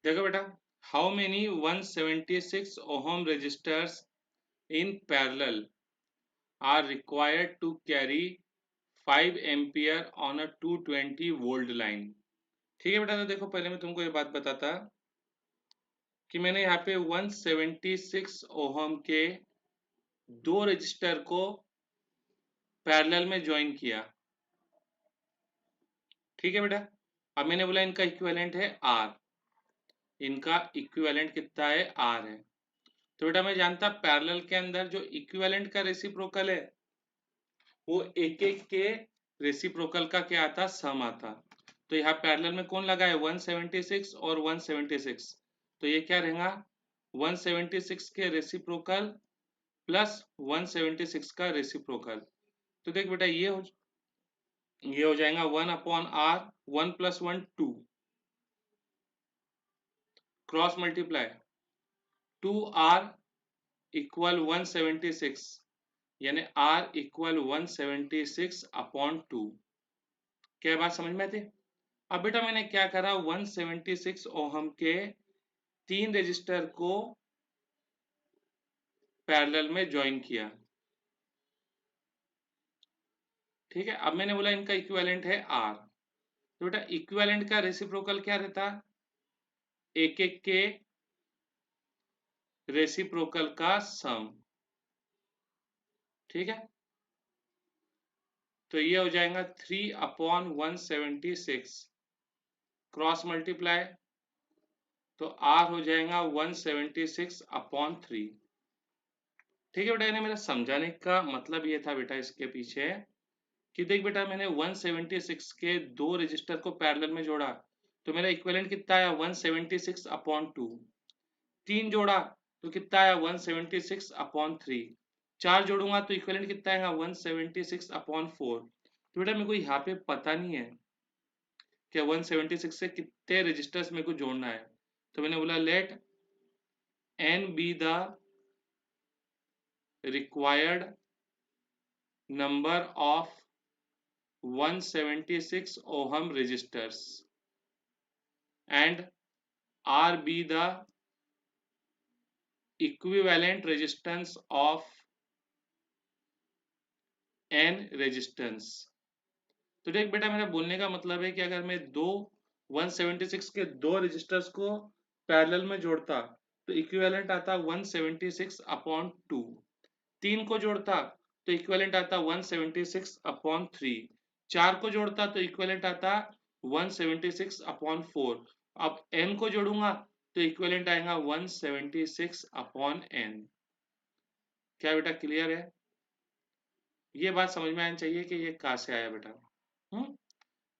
देखो बेटा, how many 176 ohm resistors in parallel are required to carry 5 ampere on a 220 volt line. ठीक है बेटा, तो देखो पहले मैं तुमको ये बात बताता कि मैंने यहाँ पे 176 ओहम के दो रजिस्टर को पैरेलल में ज्वाइन किया। ठीक है बेटा, अब मैंने बोला इनका इक्विवेलेंट है आर, इनका इक्विवेलेंट कितना है आर है। तो बेटा मैं जानता पैरेलल के अंदर जो इक्विवेलेंट का रेसिप्रोकल है वो एक एक के रेसिप्रोकल का क्या आता, सम आता। तो यहाँ पैरेलल में कौन लगा है 176 और 176, तो ये क्या रहेगा 176 के रेसिप्रोकल प्लस 176 का रेसिप्रोकल। तो देख बेटा ये हो जाएगा 1/r, 1 + 1 2, cross multiply 2r equal 176, यानी r इक्वल 176/2। क्या बात समझ में आती? अब बेटा मैंने क्या करा 176 ओहम के तीन रजिस्टर को पैरेलल में ज्वाइन किया। ठीक है, अब मैंने बोला इनका इक्विवेलेंट है आर, तो बेटा इक्विवेलेंट का रेसिप्रोकल क्या रहता, एक एक के रेसिप्रोकल का सम। ठीक है, तो ये हो जाएगा 3/176, क्रॉस मल्टीप्लाई तो आर हो जाएगा 176/3। ठीक है बेटा, इन्हें मेरा समझाने का मतलब ये था बेटा इसके पीछे कि देख बेटा मैंने 176 के दो रजिस्टर को पैरेलल में जोड़ा तो मेरा इक्विवेलेंट कितना आया 176/2। तीन जोड़ा तो कितना आया 176/3। चार जोड़ूंगा तो इक्विवेलेंट कितना आएगा 176/4। तो बेटा मेरे को यहाँ पे पता नहीं है कि 176 से कितने रजिस्टर्स मेरे को जोड़ना है, तो मैंने बोला let n be the required number of 176 ohm resistors and R be the equivalent resistance of n resistance। तो देख बेटा मेरा बोलने का मतलब है कि अगर मैं 176 के दो रेजिस्टर्स को पैरेलल में जोड़ता तो इक्विवेलेंट आता 176/2। तीन को जोड़ता तो इक्विवेलेंट आता 176/3। चार को जोड़ता तो इक्विवेलेंट आता 176/4। अब n को जोड़ूंगा तो इक्विवेलेंट आएगा 176/n। क्या बेटा क्लियर है? ये बात समझ में आनी चाहिए कि ये कहाँ से आया बेटा। हम्म,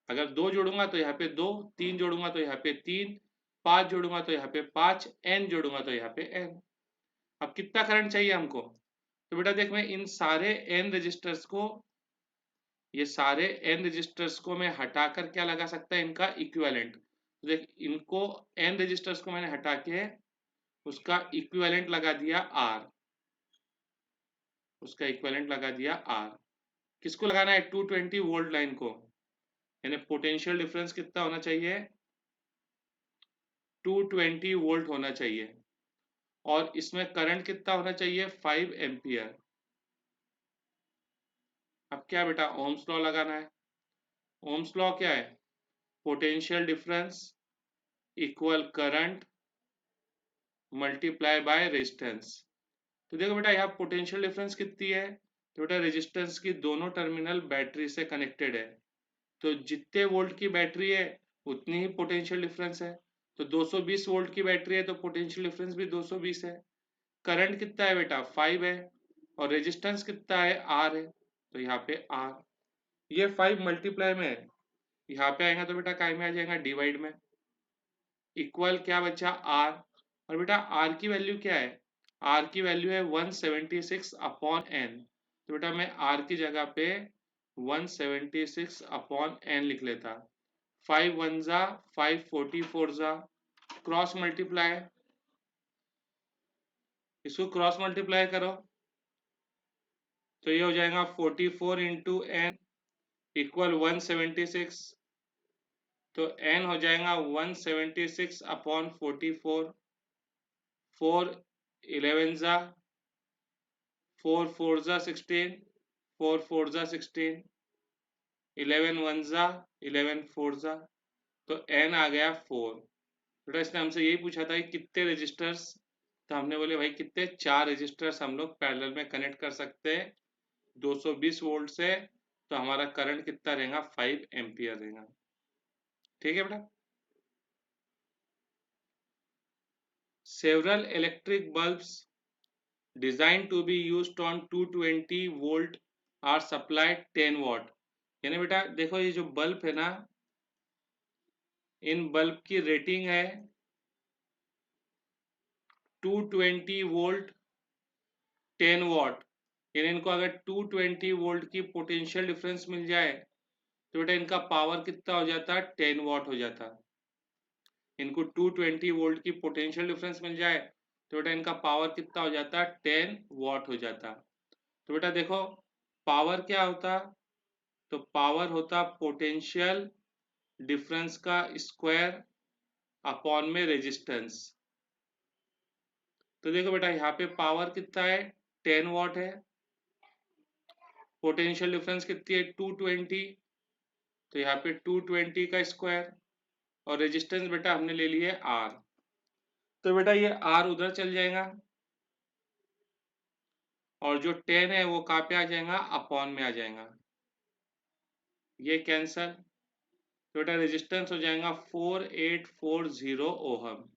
अगर दो जोड़ूंगा तो यहाँ पे दो, तीन जोड़ूंगा तो यहाँ पे तीन, पांच जोड़ूंगा तो यहाँ पे पांच, एन जोड़ूंगा तो यहाँ पे एन। अब कितना करंट चाहिए हमको, तो बेटा देख मैं इन सारे एन रजिस्टर्स को, ये सारे एन रजिस्टर्स को मैं हटाकर क्या लगा सकता है इनका इक्विवेलेंट। तो देख इनको एन रजिस्टर्स को मैंने हटा के उसका इक्विवेलेंट लगा दिया आर, उसका इक्विवेलेंट लगा दिया आर। किसको लगाना है 220 वोल्ट लाइन को, यानी पोटेंशियल डिफरेंस कितना होना चाहिए 220 वोल्ट होना चाहिए और इसमें करंट कितना होना चाहिए 5 एम्पियर। अब क्या बेटा ओम्स लॉ लगाना है। ओम्स लॉ क्या है, potential difference equal current multiply by resistance. तो देखो बेटा यहाँ पोटेंशियल डिफरेंस कितनी है, तो बेटा रेजिस्टेंस की दोनों टर्मिनल बैटरी से कनेक्टेड है, तो जितने वोल्ट की बैटरी है उतनी ही पोटेंशियल डिफरेंस है। तो 220 वोल्ट की बैटरी है तो पोटेंशियल डिफरेंस भी 220 है। करंट कितना है बेटा 5 है और रेजिस्टेंस कितना है आर है, तो यहाँ पे आर, ये 5 मल्टीप्लाई में है, यहाँ पे आएगा तो बेटा काय में आ जाएगा डिवाइड में, इक्वल क्या बचा आर। और बेटा आर की वैल्यू क्या है, आर की वैल्यू है 176/n। तो बेटा मैं आर की जगह पे 176/n लिख लेता। 5 1 जा 5 44 जा, क्रॉस मल्टीप्लाई, इसको क्रॉस मल्टीप्लाई करो तो ये हो जाएगा 44 × n इक्वल 176। तो n हो जाएगा 176 अपॉन 44, 4 11 जा, 4 4 जा 16, 4 4 जा 16, 11 1 जा, 11 4 जा, तो n आ गया 4। बेटा इसने हमसे यही पूछा था कि कितने रजिस्टर्स, तो हमने बोले भाई कितने, 4 रजिस्टर्स हम लोग पैरेलल में कनेक्ट कर सकते हैं 220 वोल्ट से, तो हमारा करंट कितना रहेगा, 5 एम्पियर रहेगा। ठीक है बेटा। Several electric bulbs designed to be used on 220 volt are supplied 10 watt। यानी बेटा देखो ये जो बल्ब है ना, इन बल्ब की रेटिंग है 220 वोल्ट 10 वॉट। यानी इनको अगर 220 वोल्ट की पोटेंशियल डिफरेंस मिल जाए तो बेटा इनका पावर कितना हो जाता, 10 वॉट हो जाता। इनको 220 वोल्ट की पोटेंशियल डिफरेंस मिल जाए तो बेटा इनका पावर कितना हो जाता, 10 वॉट हो जाता। तो बेटा देखो पावर क्या होता, तो पावर होता पोटेंशियल डिफरेंस का स्क्वायर अपॉन में रेजिस्टेंस। तो देखो बेटा यहाँ पे पावर कितना है, 10 वॉट है, पोटेंशियल डिफरेंस कितनी है 220, तो यहाँ पे 220 का स्क्वायर, और रेजिस्टेंस बेटा हमने ले लिए R, तो बेटा ये R उधर चल जाएगा और जो 10 है वो कहाँ पे आ जाएगा, अपॉन में आ जाएगा, ये कैंसल। तो बेटा रेजिस्टेंस हो जाएगा 4840 ओहम।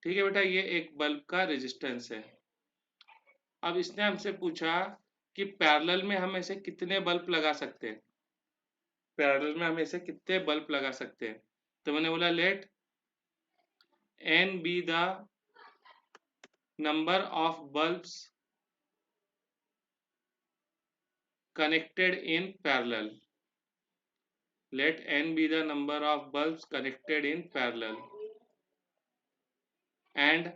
ठीक है बेटा, ये एक बल्ब का रेजिस्टेंस है। अब इसने हमसे पूछा कि पैरेलल में हम ऐसे कितने बल्ब लगा सकते हैं, पैरेलल में हम ऐसे कितने बल्ब लगा सकते हैं। तो मैंने बोला let n be the number of bulbs connected in parallel, let n be the number of bulbs connected in parallel and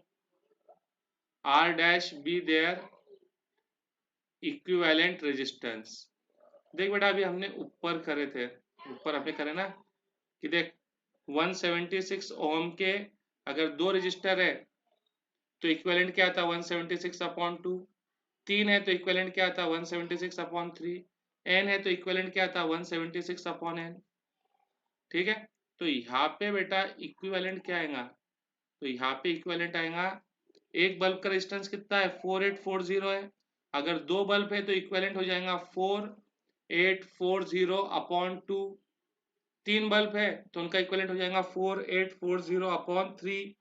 r dash be their equivalent resistance। देख बेटा अभी हमने ऊपर करे थे, ऊपर हमने करे ना कि देख 176 ओम के अगर दो रजिस्टर है तो इक्विवेलेंट क्या आता, 176 अपॉन 2, 3 है तो इक्विवेलेंट क्या आता 176 अपॉन 3, n है तो इक्विवेलेंट क्या आता 176 अपॉन n। ठीक है, तो यहाँ पे बेटा इक्विवेलेंट क्या आएगा, तो यहाँ पे इक्विवेलेंट आएगा, एक बल्ब का रेजिस्टेंस कितना है 4840 है, अगर दो बल्ब है तो इक्विवेलेंट हो जाएगा 4840 अपॉन 2, तीन बल्ब है तो उनका इक्विवेलेंट हो जाएगा 4840 अपॉन 3,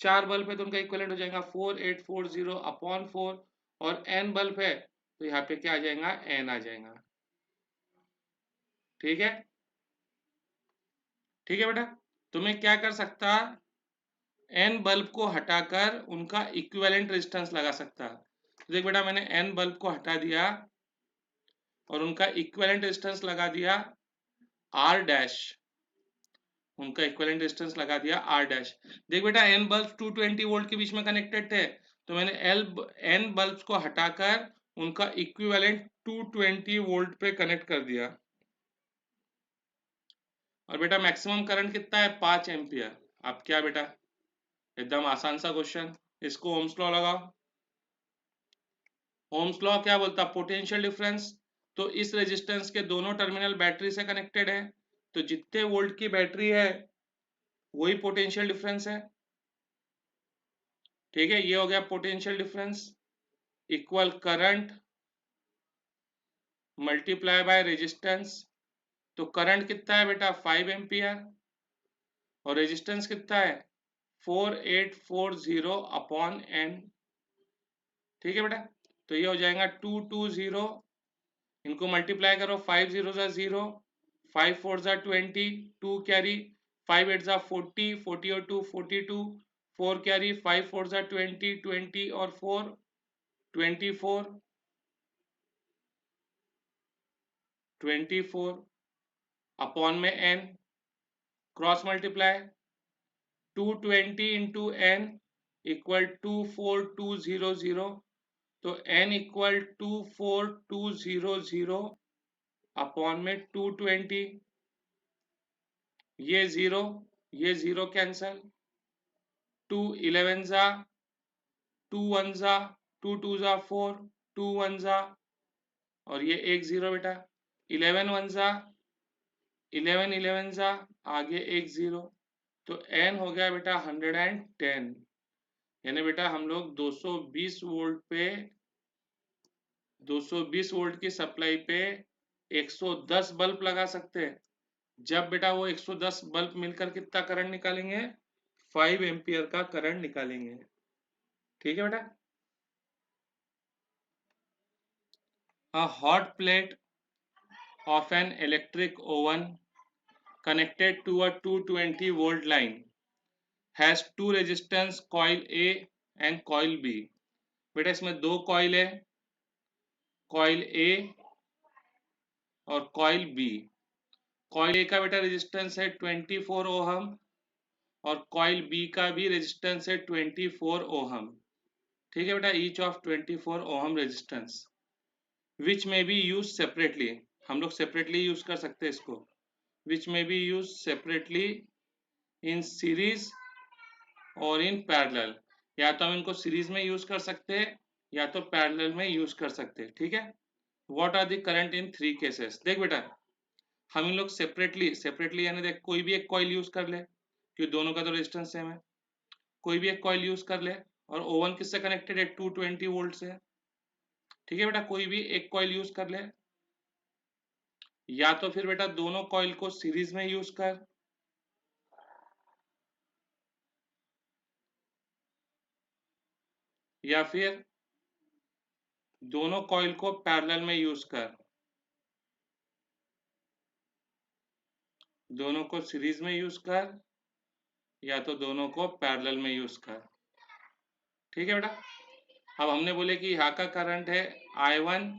चार बल्ब है तो उनका इक्विवेलेंट हो जाएगा 4840 अपॉन 4, और n बल्ब है तो यहाँ पे क्या आ जाएगा, n आ जाएगा। ठीक है, ठीक है बेटा, तुम्हें क्या कर सकता, n बल्ब को हटाकर उनका इक्विवेलेंट रेजिस्टेंस लगा सकता। तो देख बेटा मैंने n बल्ब को हटा दिया और उनका इक्विवेलेंट रेजिस्टेंस लगा दिया r डैश, उनका इक्विवेलेंट रेजिस्टेंस लगा दिया r डैश। देख बेटा n बल्ब 220 वोल्ट के बीच में कनेक्टेड थे, तो मैंने n बल्ब्स को हटाकर उनका इक्विवेलेंट 220 वोल्ट पे कनेक्ट कर दिया। और बेटा मैक्सिमम करंट कितना है, 5 एम्पियर। अब क्या बेटा, एकदम आसान सा क्वेश्चन, इसको ओम्स लॉ लगाओ। ओम्स लॉ क्या बोलता, पोटेंशियल डिफरेंस, तो इस रेजिस्टेंस के दोनों टर्मिनल बैटरी से कनेक्टेड है, तो जितने वोल्ट की बैटरी है वही पोटेंशियल डिफरेंस है। ठीक है, ये हो गया potential difference equal current multiply by resistance. तो करंट कितना है बेटा 5 एम्पियर और रेजिस्टेंस कितना है 4840 अपॉन n। ठीक है बेटा, तो ये हो जाएगा 220, इनको मल्टीप्लाई करो, 5 0 जा 0, 5 4 जा 20, 2 कैरी, 5 8 जा 40, 40 और 2 42, 4 कैरी, 5 4 जा 20, 20 और 4 24, 24 अपॉन में n, cross multiply 220 into n equal 24200, तो n इक्वल 24200 अपॉन में 220, ये जीरो कैंसल, 2 11 जा, 2 1 जा, 2 2 जा 4, 2 1 जा, और ये एक जीरो बेटा, 11 1 जा, 11 11 जा, आगे एक जीरो, तो n हो गया बेटा 110। यानी बेटा हम लोग 220 वोल्ट पे, 220 वोल्ट की सप्लाई पे 110 बल्ब लगा सकते हैं। जब बेटा वो 110 बल्ब मिलकर कितना करंट निकालेंगे, 5 एम्पियर का करंट निकालेंगे। ठीक है बेटा। A hot plate of an electric oven connected to a 220 volt line has two resistance, coil A and coil B। बेटा इसमें दो कॉइल है, कॉइल A और कॉइल B। कॉइल A का बेटा रेजिस्टेंस है 24 ओहम और कॉइल B का भी रेजिस्टेंस है 24 ओहम। ठीक है बेटा, ईच ऑफ 24 ओहम रेजिस्टेंस, विच में बी यूज सेपरेटली। हम लोग सेपरेटली यूज कर सकते हैं इसको, विच में B use separately in series और इन पैरेलल। या तो हम इनको सीरीज में यूज कर सकते हैं या तो पैरेलल में यूज कर सकते हैं। ठीक है। What are the current in three cases. देख बेटा, हम इन लोग सेपरेटली सेपरेटली यानी देख कोई भी एक कॉइल यूज कर ले, क्योंकि दोनों का तो रेजिस्टेंस सेम है। कोई भी एक कॉइल यूज कर ले, और ओवन किससे कनेक्टेड है, 220 वोल्ट से। ठीक है बेटा, कोई भी एक कॉइल यूज कर ले, या तो फिर बेटा दोनों कॉइल को सीरीज में यूज कर, या फिर दोनों कॉइल को पैरेलल में यूज कर। दोनों को सीरीज में यूज कर या तो दोनों को पैरेलल में यूज कर। ठीक है बेटा। अब हमने बोले कि यहाँ का करंट है I1,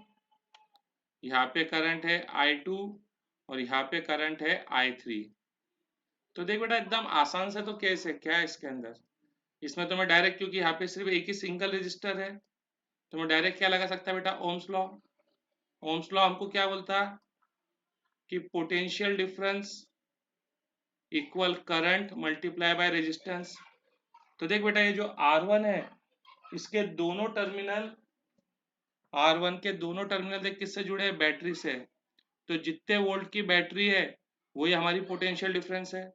यहाँ पे करंट है I2 और यहाँ पे करंट है I3। तो देख बेटा एकदम आसान से तो केस है, क्या है इसके अंदर, इसमें तो मैं डायरेक्ट, क्योंकि यहाँ पे सिर्फ एक ही सिंगल रजिस्टर है, तो मैं डायरेक्ट क्या लगा सकता बेटा, ओम्स लॉ। ओम्स लॉ हमको क्या बोलता है कि potential difference equal current multiply by resistance. तो देख बेटा, ये जो R1 है इसके दोनों टर्मिनल, R1 के दोनों टर्मिनल देख किससे जुड़े हैं, बैटरी से। तो जितने वोल्ट की बैटरी है वही हमारी पोटेंशियल डिफरेंस है।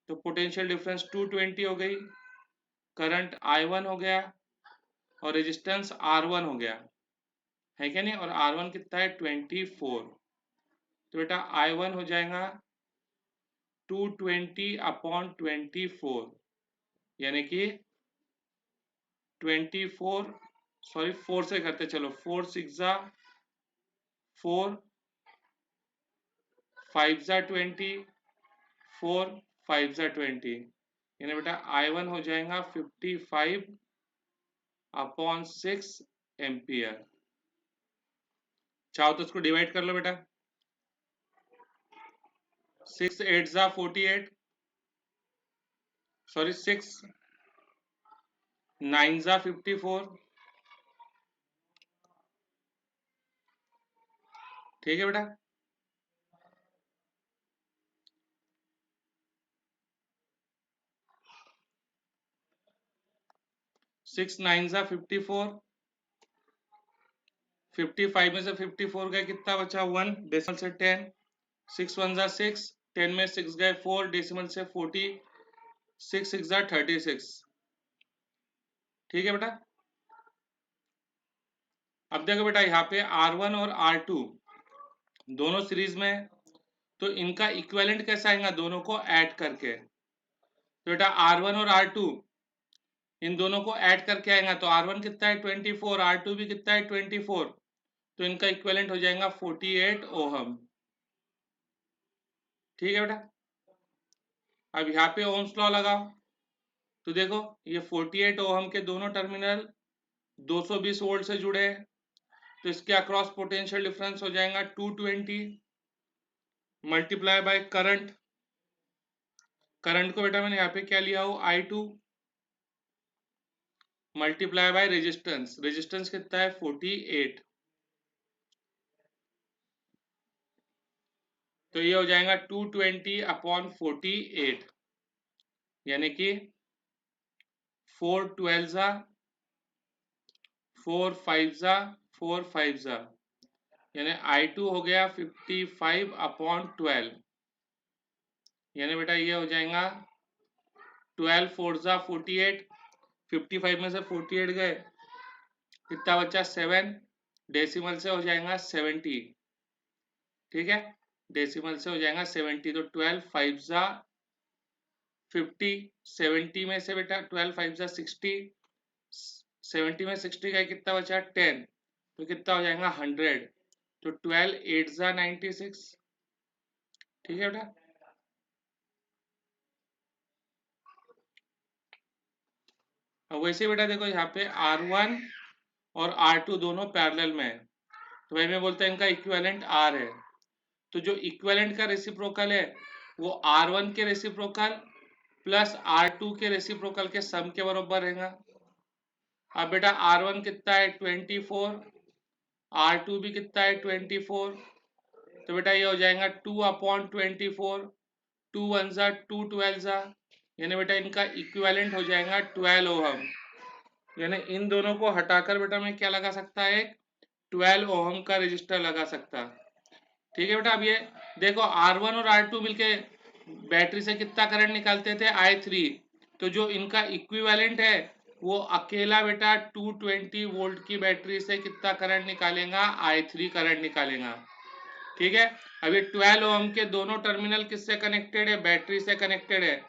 तो पोटेंशियल डिफरेंस 220 हो गई, करंट I1 हो गया और रेजिस्टेंस R1 हो गया, है क्या नहीं। और R1 कितना है, 24। तो बेटा I1 हो जाएगा 220/24, यानी कि 24, सॉरी 4 से करते चलो, 4 6 जा 4, 5 जा 20, 4 5 जा 20, यानी बेटा I1 हो जाएगा 55/6 एम्पियर। चाहो तो इसको डिवाइड कर लो बेटा, 6 8 जा 48, सॉरी 6 9 जा 54। ठीक है बेटा। 6 9 जा 54, 55 में से 54 गए कितना बचा, 1, डेसिमल से 10, 6 1 जा 6, 10 में 6 गए 4, डेसिमल से 40, 6 6 जा 36। ठीक है बेटा। अब देखो बेटा, यहाँ पे R1 और R2 दोनों सीरीज में है, तो इनका इक्विवेलेंट कैसा आएगा, दोनों को ऐड करके। तो बेटा R1 और R2 इन दोनों को ऐड करके आएगा, तो R1 कितना है 24, R2 भी कितना है 24, तो इनका इक्विवेलेंट हो जाएगा 48 ओहम। ठीक है बेटा। अब यहाँ पे ओम्स लॉ लगाओ, तो देखो ये 48 ओहम के दोनों टर्मिनल 220 वोल्ट से जुड़े हैं, तो इसके अक्रॉस पोटेंशियल डिफरेंस हो जाएगा 220 मल्टीप्लाई बाय करंट। करंट को बेटा मैंने यहाँ पे क्या लिया हो, I2 multiply by resistance. Resistance कितना है 48। तो ये हो जाएगा 220/48, यानी कि 4 12 जा 4 5 जा 4 5 जा, यानी I2 हो गया 55/12, यानी बेटा ये हो जाएगा 12 4 जा 48, 55 में से 48 गए, कितना बचा 7, डेसिमल से हो जाएगा 70, ठीक है, डेसिमल से हो जाएगा 70, तो 12 5 जा 50, 70 में से बेटा 12 5 जा 60, 70 में 60 गए, कितना बचा 10, तो कितना हो जाएगा 100, तो 12 8 जा 96, ठीक है बेटा। अब वैसे बेटा देखो यहाँ पे R1 और R2 दोनों पैरेलल में है, तो भाई मैं बोलता है इनका इक्विवेलेंट R है, तो जो इक्विवेलेंट का रेसिप्रोकल है वो R1 के रेसिप्रोकल प्लस R2 के रेसिप्रोकल के सम के बराबर रहेगा। अब बेटा R1 कितना है 24, R2 भी कितना है 24, तो बेटा ये हो जाएगा 2/24, 2 1 जा 2 12 जा, यानी बेटा इनका इक्विवेलेंट हो जाएगा 12 ओहम, यानी इन दोनों को हटाकर बेटा मैं क्या लगा सकता है, एक 12 ओहम का रजिस्टर लगा सकता, ठीक है बेटा। अब ये देखो R1 और R2 मिलके बैटरी से कितना करंट निकालते थे I3, तो जो इनका इक्विवेलेंट है वो अकेला बेटा 220 वोल्ट की बैटरी से कितना करंट निकालेगा, I3 करंट निकालेगा, ठीक है। अब ये 12 ओम के दोनों टर्मिनल किससे कनेक्टेड है, बैटरी से कनेक्टेड है,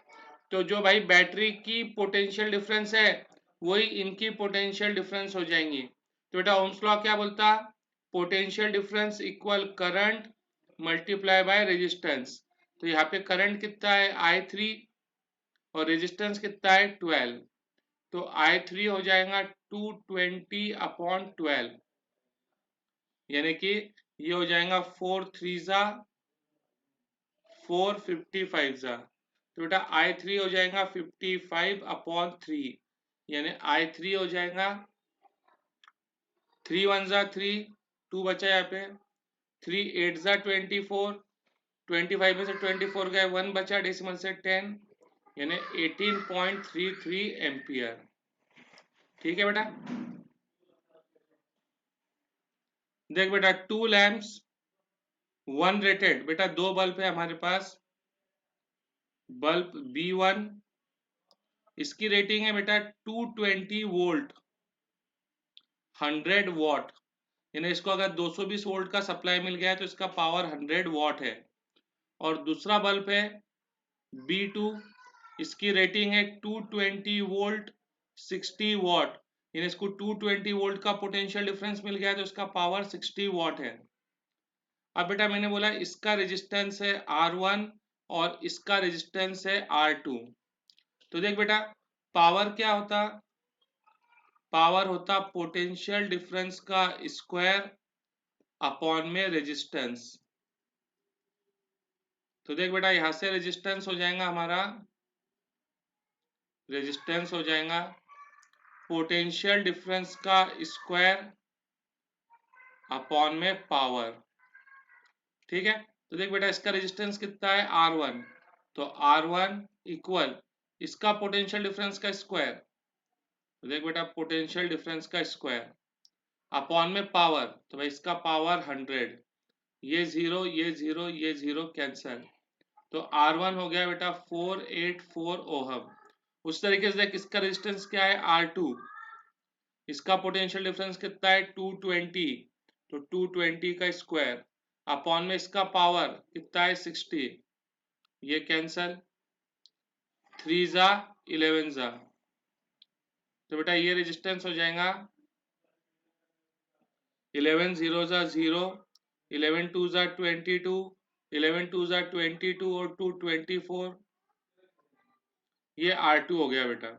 तो जो भाई बैटरी की पोटेंशियल डिफरेंस है वही इनकी पोटेंशियल डिफरेंस हो जाएंगी, तो बेटा ओम्स लॉ क्या बोलता, potential difference equal current multiply by resistance, तो यहाँ पे करंट कितना है I3 और रेजिस्टेंस कितना है 12, तो I3 हो जाएगा 220/12, यानी कि ये हो जाएगा 4 3 जा 4 55 जा, तो बेटा I3 हो जाएगा 55/3, यानी I3 हो जाएगा 3 1 जा 3, 2 बचा यहाँ पे, 3 8 जा 24, 25 में से 24 गए 1 बचा, डेसिमल से 10, यानी 18.33 एम्पियर, ठीक है बेटा। देख बेटा 2 लैम्प्स 1 रेटेड, बेटा दो बल्ब है हमारे पास, बल्ब B1 इसकी रेटिंग है बेटा 220 वोल्ट 100 वॉट, यानी इसको अगर 220 वोल्ट का सप्लाई मिल गया है तो इसका पावर 100 वॉट है। और दूसरा बल्ब है B2, इसकी रेटिंग है 220 वोल्ट 60 वॉट, यानी इसको 220 वोल्ट का पोटेंशियल डिफरेंस मिल गया है तो इसका पावर 60 वॉट है। अब बेटा मैंने बोला इसका रेजिस्टेंस है R1 और इसका रेजिस्टेंस है R2, तो देख बेटा पावर क्या होता, पावर होता पोटेंशियल डिफरेंस का स्क्वायर अपॉन में रेजिस्टेंस, तो देख बेटा यहां से रेजिस्टेंस हो जाएगा हमारा, रेजिस्टेंस हो जाएगा पोटेंशियल डिफरेंस का स्क्वायर अपॉन में पावर, ठीक है। तो देख बेटा इसका रेजिस्टेंस कितना है R1, तो R1 इक्वल इसका पोटेंशियल डिफरेंस का स्क्वायर, तो देख बेटा पोटेंशियल डिफरेंस का स्क्वायर अपॉन में पावर, तो भाई इसका पावर 100, ये जीरो ये जीरो ये जीरो कैंसल, तो R1 हो गया बेटा 484 ओहम। उस तरीके से देख इसका रेजिस्टेंस क्या है R2, इसका पोटेंशियल डिफरेंस कितना है 220, तो 220 का स्क्वायर अपॉन में इसका पावर कितना है 60, ये कैंसल, 3 जा 11 जा, तो बेटा ये रेजिस्टेंस हो जाएगा 11 0 जा 0, 11 2 जा 22, 11 2 जा 22 और 2 24, ये R2 हो गया बेटा,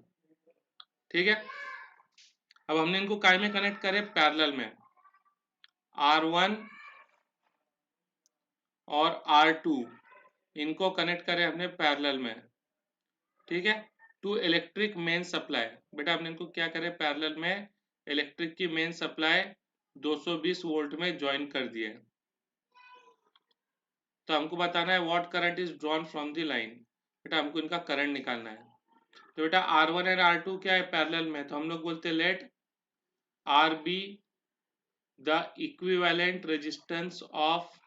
ठीक है। अब हमने इनको काय में कनेक्ट करे, पैरेलल में, R1 और R2 इनको कनेक्ट करे हमने पैरेलल में, ठीक है, टू इलेक्ट्रिक मेन सप्लाई, बेटा हमने इनको क्या करे पैरेलल में इलेक्ट्रिक की मेन सप्लाई 220 वोल्ट में ज्वाइन कर दिए, तो हमको बताना है what current is drawn from the line. बेटा हमको इनका करंट निकालना है। तो बेटा R1 और R2 क्या है, पैरेलल में, तो हम लोग बोलते हैं let R be the equivalent resistance of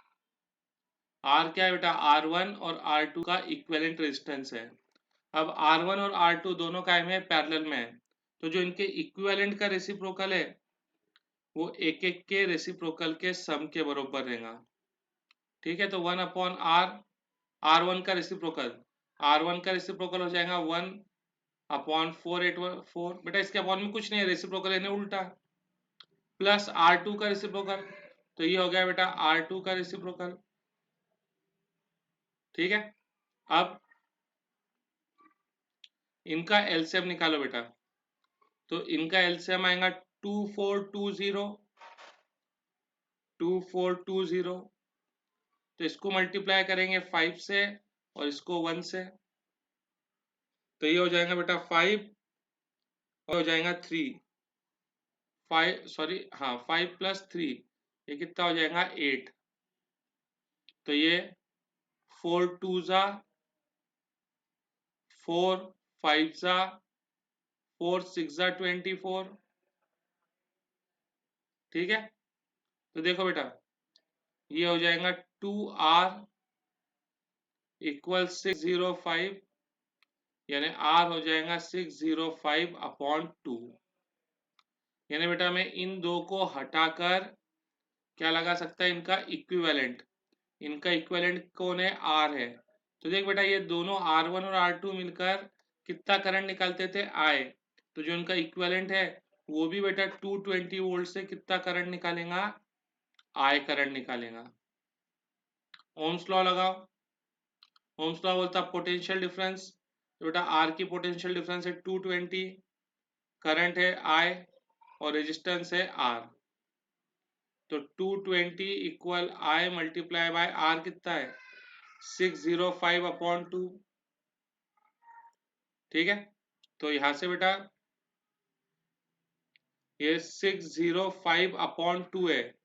R क्या है बेटा, R1 और R2 का इक्विवेलेंट रेजिस्टेंस है। अब R1 और R2 दोनों का है पैरेलल में है, तो जो इनके इक्विवेलेंट का रेसिप्रोकल है वो एक एक के रेसिप्रोकल के सम के बराबर रहेगा। ठीक है, तो 1/R, R1 का रेसिप्रोकल, R1 का रेसिप्रोकल हो जाएगा 1/484। बेटा इसके अपॉन में कुछ नहीं है, रेसिप्रोकल है उल्टा, प्लस R2 का रेसिप्रोकल, तो ये हो गया बेटा R2 का रेसिप्रोकल। ठीक है, अब इनका एलसीएम निकालो बेटा। तो इनका एलसीएम आएगा 2420। तो इसको मल्टीप्लाई करेंगे 5 से और इसको 1 से, तो ये हो जाएगा बेटा 5 और हो जाएगा 3, 5 सॉरी हाँ 5 + 3, ये कितना हो जाएगा 8। तो ये 4 2 जा 4 5 जा 4 6 जा 24। ठीक है, तो देखो बेटा ये हो जाएगा 2R = 605, यानी R हो जाएगा 605/2। यानी बेटा मैं इन दो को हटाकर क्या लगा सकता है, इनका इक्विवेलेंट। इनका इक्विवेलेंट कौन है, R है। तो देख बेटा ये दोनों R1 और R2 मिलकर कितना करंट निकालते थे, I। तो जो इनका इक्विवेलेंट है वो भी बेटा 220 वोल्ट से कितना करंट निकालेगा, I करंट निकालेगा। ओम्स लॉ लगाओ। ओम्स लॉ बोलता पोटेंशियल डिफरेंस, तो बेटा R की पोटेंशियल डिफरेंस है 220, करंट है I और रेजिस्टेंस है R। तो 220 = I × R कितना है, 605/2। ठीक है, तो यहां से बेटा ये 605/2 है,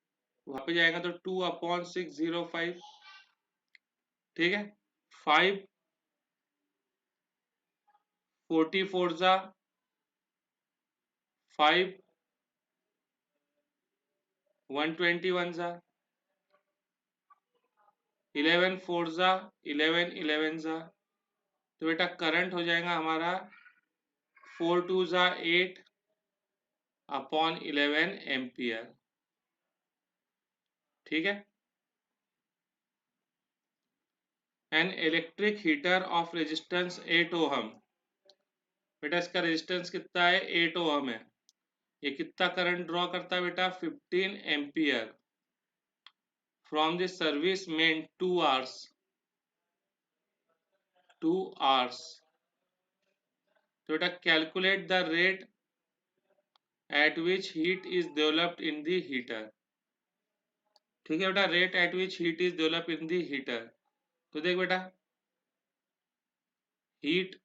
वहां पे जाएगा तो 2/605। ठीक है, 5 44 जा 5 121 जा 11 4 जा 11 11 जा। तो बेटा करंट हो जाएगा हमारा 4 2 जा 8/11 एम्पियर। ठीक है, an electric heater of resistance 8 ohm. बेटा इसका रेजिस्टेंस कितना है, 8 ओहम है। ये कितना करंट ड्रॉ करता है बेटा, 15 ampere from the service main 2 hours. 2 hours. तो बेटा calculate the rate at which heat is developed in the heater. ठीक है बेटा, rate at which heat is develop in the heater. तो देख बेटा हीट,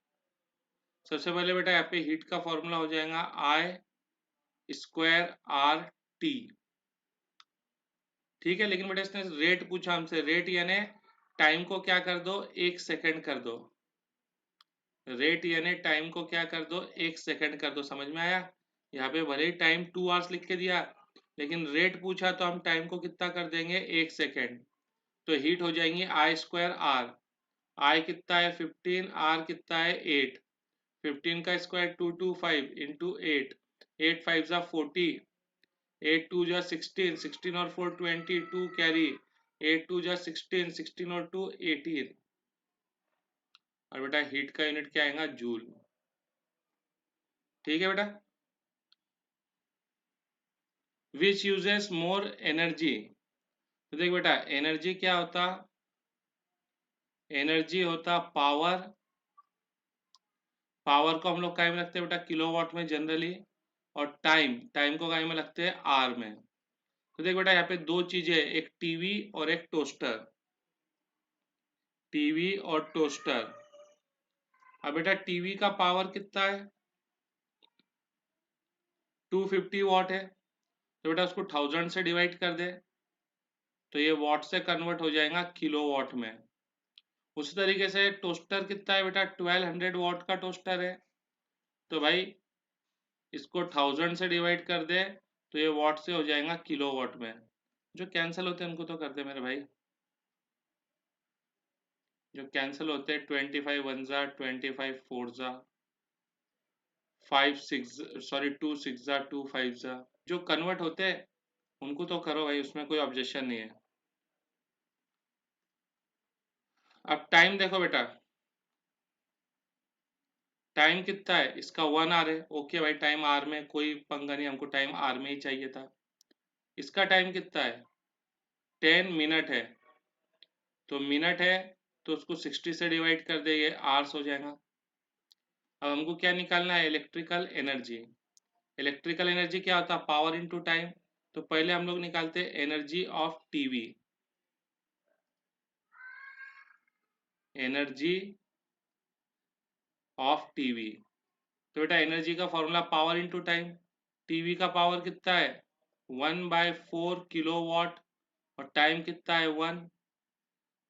सबसे पहले बेटा यहाँ पे हीट का फॉर्मूला हो जाएगा I²R_T। ठीक है, लेकिन बेटा इसने रेट पूछा हमसे, रेट यानी टाइम को क्या कर दो, 1 सेकेंड कर दो। रेट यानी टाइम को क्या कर दो, 1 सेकेंड कर दो। समझ में आया, यहाँ पे भले ही टाइम 2 आवर्स लिख के दिया, लेकिन रेट पूछा तो हम टाइम को कितना कर देंगे, 1 सेकेंड। तो हीट हो जाएंगी I²R। I कितना है 15, R कितना है 8। 15 का स्क्वायर 225 इंटू 8, 8 5 जा 40, 8 2 जा 16, 16 और 4 22 कैरी, 8 2 जा 16, 16 और 2 18। और बेटा हीट का यूनिट क्या आएगा, जूल। ठीक है बेटा, विच यूजेस मोर एनर्जी। तो देख बेटा एनर्जी क्या होता, एनर्जी होता पावर। पावर को हम लोग काय में रखते हैं बेटा, किलोवाट में जनरली। और टाइम, टाइम को काय में रखते हैं, आर में। तो देख बेटा यहाँ पे दो चीजें, एक टीवी और एक टोस्टर। टीवी और टोस्टर। अब बेटा टीवी का पावर कितना है, 250 वाट है। तो बेटा उसको 1000 से डिवाइड कर दे, तो ये वॉट से कन्वर्ट हो जाएगा किलोवाट में। उसी तरीके से टोस्टर कितना है बेटा, 1200 वॉट का टोस्टर है, तो भाई इसको 1000 से डिवाइड कर दे तो ये वॉट से हो जाएगा किलोवाट में। जो कैंसिल होते हैं उनको तो कर दे मेरे भाई, जो कैंसिल होते हैं 25 वन जा, 25 फोर जा, 5 6 सॉरी 2 6 जा, 2 5 जा, जो कन्वर्ट होते हैं उनको तो करो भाई, उसमें कोई ऑब्जेक्शन नहीं है। अब टाइम देखो बेटा, टाइम कितना है इसका 1 आर है, ओके भाई टाइम आर में कोई पंगा नहीं, हमको टाइम आर में ही चाहिए था। इसका टाइम कितना है 10 मिनट है, तो मिनट है तो उसको 60 से डिवाइड कर दे, ये आवर्स हो जाएगा। अब हमको क्या निकालना है, इलेक्ट्रिकल एनर्जी। इलेक्ट्रिकल एनर्जी क्या होता है, पावर इनटू टाइम। तो पहले हम लोग निकालते हैं energy of TV, energy of TV. तो बेटा एनर्जी का formula power into time, TV का पावर कितना है 1/4 किलोवाट और टाइम कितना है 1,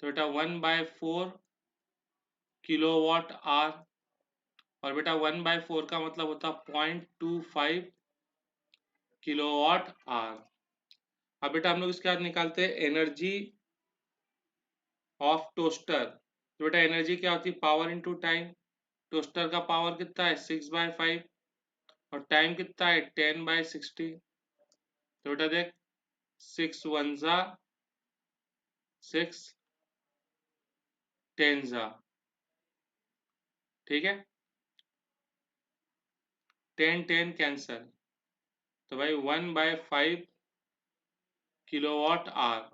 तो बेटा 1/4 किलोवाट आवर। और बेटा 1/4 का मतलब होता है 0.25 किलोवाट आवर। अब बेटा हम लोग इसके बाद निकालते हैं एनर्जी ऑफ टोस्टर। तो बेटा एनर्जी क्या होती है, पावर इनटू टाइम। टोस्टर का पावर कितना है 6/5 और टाइम कितना है 10/60। तो बेटा देख 6 वन जा 6, 10 जा, ठीक है, 10 10 कैंसल, तो भाई 1/5 किलोवाट आवर,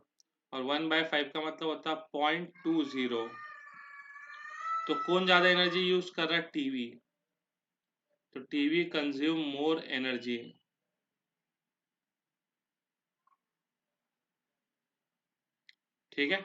और 1/5 का मतलब होता है 0.20। तो कौन ज़्यादा एनर्जी यूज कर रहा है, टीवी। तो टीवी कंज्यूम मोर एनर्जी, ठीक है।